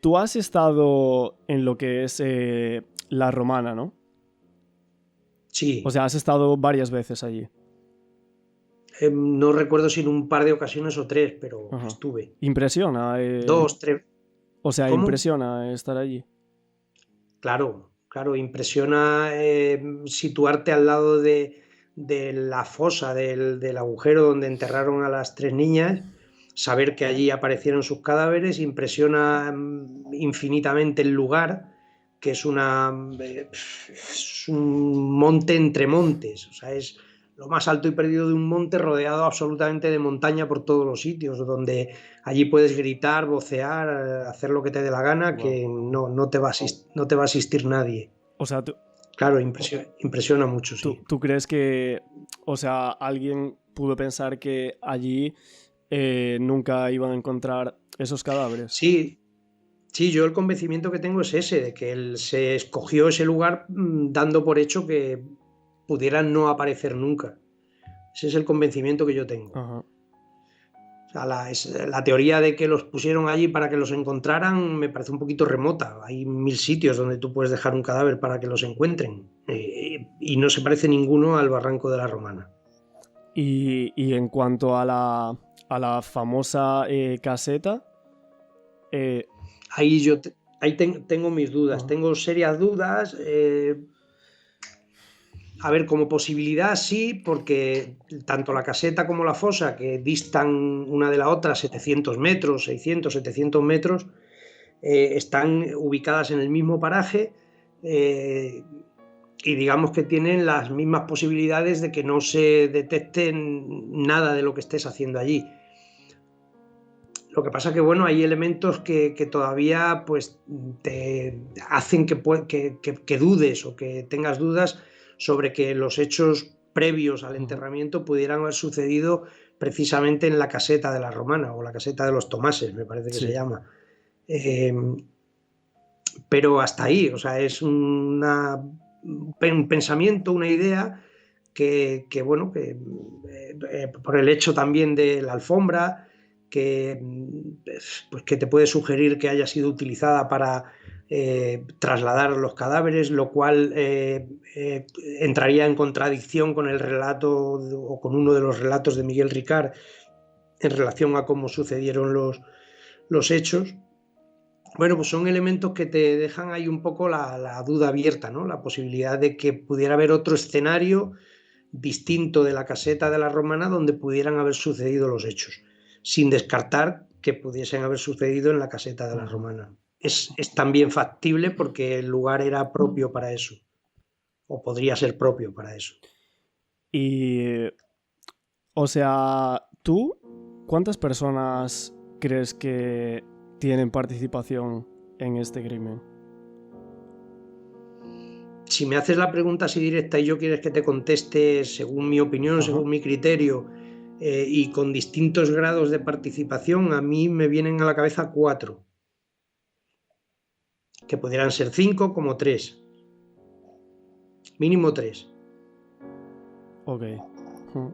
Tú has estado en lo que es La Romana, ¿no? O Sí, sea, has estado varias veces allí. no recuerdo si en un par de ocasiones o tres, pero Ajá. estuve. Impresiona, Dos, tres. o sea, ¿Cómo? impresiona estar allí. Claro, claro, impresiona situarte al lado de la fosa, del agujero donde enterraron a las tres niñas, saber que allí aparecieron sus cadáveres, impresiona infinitamente el lugar, que es un monte entre montes, o sea, es lo más alto y perdido de un monte rodeado absolutamente de montaña por todos los sitios, donde allí puedes gritar, vocear, hacer lo que te dé la gana, Wow. que no te va a no te va a asistir nadie. O sea, Claro, impresiona mucho, sí. tú crees que, o sea, alguien pudo pensar que allí nunca iban a encontrar esos cadáveres? Sí, sí, yo el convencimiento que tengo es ese, de que él se escogió ese lugar dando por hecho que pudieran no aparecer nunca. Ese es el convencimiento que yo tengo. Ajá. O sea, la teoría de que los pusieron allí para que los encontraran me parece un poquito remota. Hay mil sitios donde tú puedes dejar un cadáver para que los encuentren. Y no se parece ninguno al Barranco de la Romana. Y en cuanto a la famosa caseta, eh, Ahí tengo mis dudas, ajá, tengo serias dudas. A ver, como posibilidad sí, porque tanto la caseta como la fosa, que distan una de la otra 700 metros, 600, 700 metros, están ubicadas en el mismo paraje eh, y digamos que tienen las mismas posibilidades de que no se detecte nada de lo que estés haciendo allí. Lo que pasa que, bueno, hay elementos que todavía pues, te hacen que dudes o que tengas dudas sobre que los hechos previos al ajá. enterramiento pudieran haber sucedido precisamente en la caseta de la Romana o la caseta de los Tomases, me parece que se Sí. llama. Eh, pero hasta ahí, o sea, es un pensamiento, una idea bueno, por el hecho también de la alfombra, pues, que te puede sugerir que haya sido utilizada para trasladar los cadáveres, lo cual entraría en contradicción con el relato o con uno de los relatos de Miguel Ricard en relación a cómo sucedieron los hechos. Bueno, pues son elementos que te dejan ahí un poco la duda abierta, ¿no? La posibilidad de que pudiera haber otro escenario distinto de la caseta de la Romana donde pudieran haber sucedido los hechos, sin descartar que pudiesen haber sucedido en la caseta de la Ajá. Romana. Es también factible porque el lugar era propio para eso, o podría ser propio para eso. Y, o sea, ¿tú cuántas personas crees que tienen participación en este crimen? Si me haces la pregunta así directa y yo quieres que te conteste según mi opinión, Ajá. según mi criterio y con distintos grados de participación, a mí me vienen a la cabeza cuatro, que pudieran ser cinco como tres, mínimo tres. Ok. Ujú.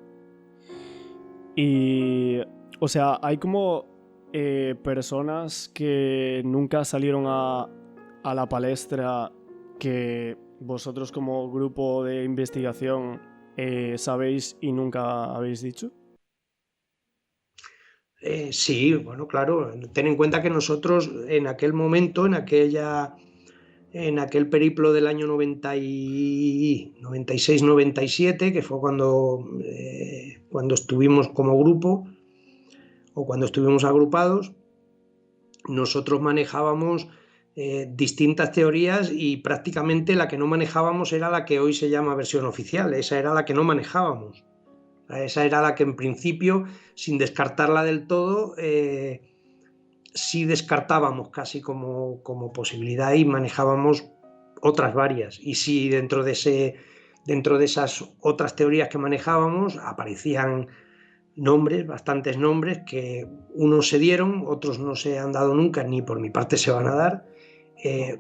Y, o sea, hay como personas que nunca salieron a la palestra que vosotros como grupo de investigación sabéis y nunca habéis dicho. Sí, bueno, claro, ten en cuenta que nosotros en aquel momento, en aquel periplo del año 96-97, que fue cuando estuvimos como grupo o cuando estuvimos agrupados, nosotros manejábamos distintas teorías y prácticamente la que no manejábamos era la que hoy se llama versión oficial, esa era la que no manejábamos. Esa era la que en principio, sin descartarla del todo, sí descartábamos casi como posibilidad y manejábamos otras varias. Y sí, dentro de esas otras teorías que manejábamos aparecían nombres, bastantes nombres, que unos se dieron, otros no se han dado nunca, ni por mi parte se van a dar,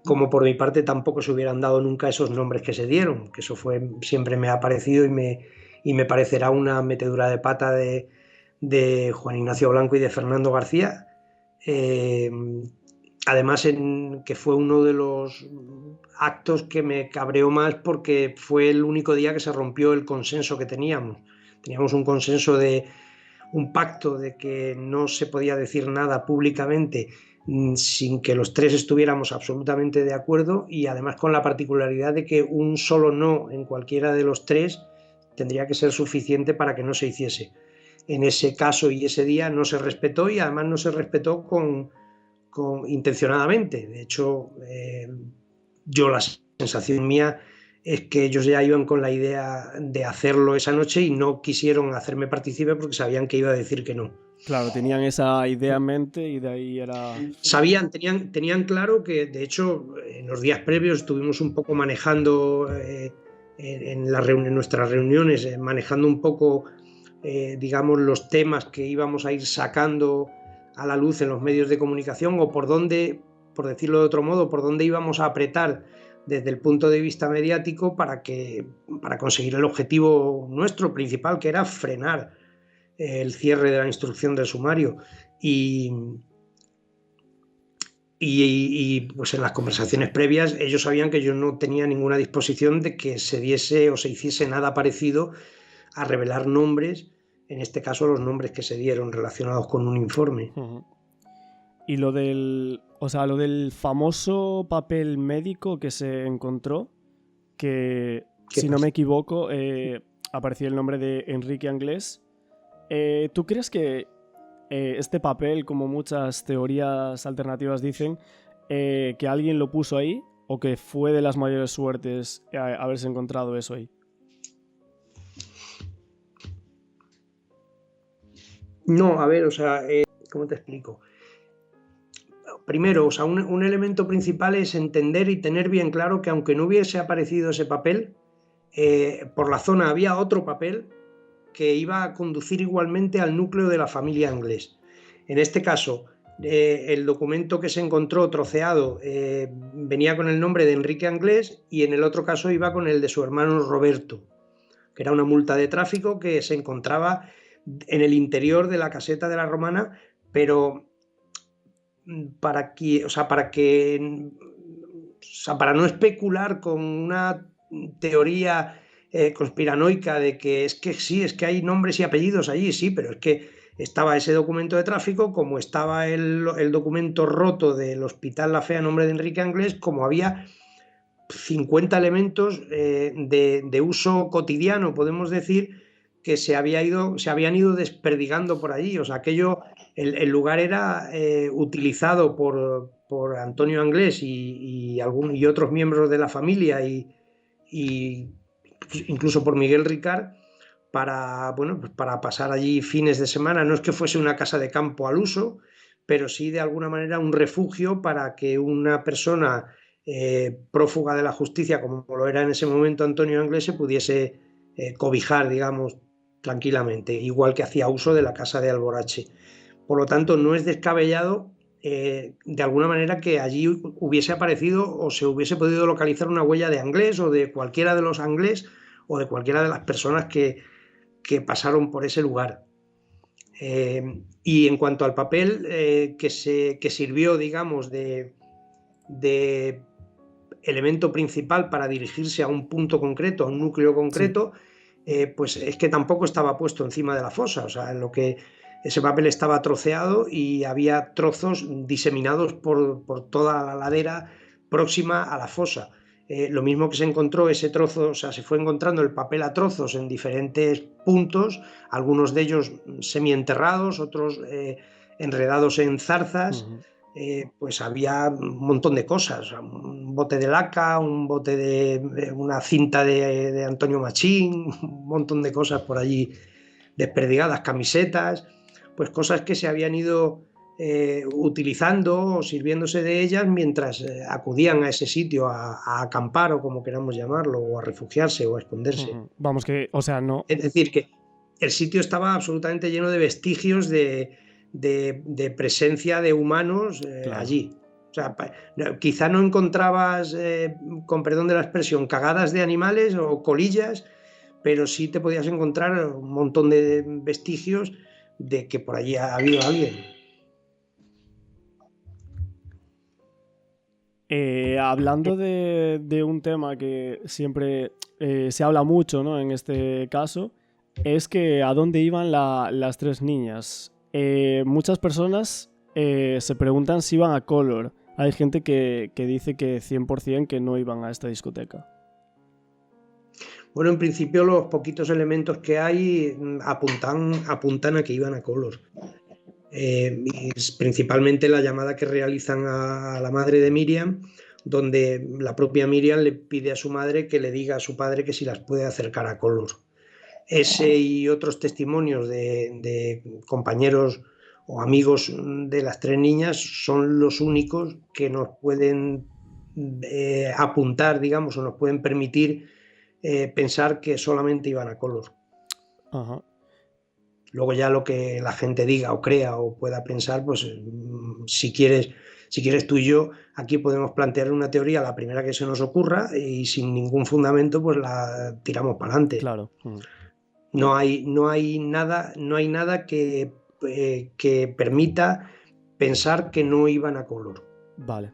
como por mi parte tampoco se hubieran dado nunca esos nombres que se dieron, que eso siempre me ha parecido y me parecerá una metedura de pata de Juan Ignacio Blanco y de Fernando García, eh, Además, que fue uno de los actos que me cabreó más porque fue el único día que se rompió el consenso que teníamos. Teníamos un consenso un pacto de que no se podía decir nada públicamente sin que los tres estuviéramos absolutamente de acuerdo, y además con la particularidad de que un solo no en cualquiera de los tres tendría que ser suficiente para que no se hiciese. En ese caso y ese día no se respetó, y además no se respetó intencionadamente. De hecho, yo, la sensación mía es que ellos ya iban con la idea de hacerlo esa noche y no quisieron hacerme partícipe porque sabían que iba a decir que no. Claro, tenían esa idea en mente y de ahí era... Tenían claro que, de hecho, en los días previos estuvimos un poco manejando en nuestras reuniones, manejando un poco, digamos, los temas que íbamos a ir sacando a la luz en los medios de comunicación, o por dónde, por decirlo de otro modo, por dónde íbamos a apretar desde el punto de vista mediático para conseguir el objetivo nuestro principal, que era frenar el cierre de la instrucción del sumario. Y pues en las conversaciones previas ellos sabían que yo no tenía ninguna disposición de que se diese o se hiciese nada parecido a revelar nombres, en este caso los nombres que se dieron relacionados con un informe. Y lo del famoso papel médico que se encontró, que si no me equivoco aparecía el nombre de Enrique Anglés. ¿Tú crees que este papel, como muchas teorías alternativas dicen, que alguien lo puso ahí, o que fue de las mayores suertes haberse encontrado eso ahí? No, a ver, o sea, ¿cómo te explico? Primero, o sea, un elemento principal es entender y tener bien claro que aunque no hubiese aparecido ese papel, por la zona había otro papel que iba a conducir igualmente al núcleo de la familia Anglés. En este caso, el documento que se encontró troceado venía con el nombre de Enrique Anglés, y en el otro caso iba con el de su hermano Roberto, que era una multa de tráfico que se encontraba en el interior de la caseta de la Romana, pero para no especular con una teoría conspiranoica de que es que sí, es que hay nombres y apellidos allí, sí, pero es que estaba ese documento de tráfico, como estaba el documento roto del Hospital La Fe a nombre de Enrique Anglés, como había 50 elementos de uso cotidiano, podemos decir, que se habían ido desperdigando por allí. O sea, el lugar era utilizado por Antonio Anglés y otros miembros de la familia, y incluso por Miguel Ricard, pues para pasar allí fines de semana. No es que fuese una casa de campo al uso, pero sí de alguna manera un refugio para que una persona prófuga de la justicia, como lo era en ese momento Antonio Anglés, se pudiese cobijar, digamos, tranquilamente, igual que hacía uso de la casa de Alborache. Por lo tanto, no es descabellado de alguna manera que allí hubiese aparecido o se hubiese podido localizar una huella de Anglés, o de cualquiera de los Anglés, o de cualquiera de las personas que pasaron por ese lugar. Y en cuanto al papel que sirvió, digamos, de elemento principal para dirigirse a un punto concreto, a un núcleo concreto, pues es que tampoco estaba puesto encima de la fosa. O sea, ese papel estaba troceado y había trozos diseminados por toda la ladera próxima a la fosa. Lo mismo que se encontró ese trozo, o sea, se fue encontrando el papel a trozos en diferentes puntos, algunos de ellos semienterrados, otros enredados en zarzas. Pues había un montón de cosas, un bote de laca, un bote una cinta de Antonio Machín, un montón de cosas por allí desperdigadas, camisetas, pues cosas que se habían ido utilizando o sirviéndose de ellas mientras acudían a ese sitio a acampar, o como queramos llamarlo, o a refugiarse o a esconderse. Vamos, que, o sea, no... Es decir, que el sitio estaba absolutamente lleno de vestigios de presencia de humanos Claro. allí. O sea, quizá no encontrabas, con perdón de la expresión, cagadas de animales o colillas, pero sí te podías encontrar un montón de vestigios de que por allí ha habido alguien. Hablando de un tema que siempre se habla mucho, ¿no? En este caso, es que a dónde iban las tres niñas. Muchas personas se preguntan si iban a Color. Hay gente que dice que 100% que no iban a esta discoteca. Bueno, en principio los poquitos elementos que hay apuntan a que iban a Color. Y es principalmente la llamada que realizan a la madre de Miriam, donde la propia Miriam le pide a su madre que le diga a su padre que si las puede acercar a Color. Ese y otros testimonios de compañeros o amigos de las tres niñas son los únicos que nos pueden apuntar, digamos, o nos pueden permitir pensar que solamente iban a Color. Ajá. Luego ya lo que la gente diga o crea o pueda pensar, pues si quieres tú y yo, aquí podemos plantear una teoría, la primera que se nos ocurra, y sin ningún fundamento, pues la tiramos para adelante. Claro. No hay nada que permita pensar que no iban a Color. Vale.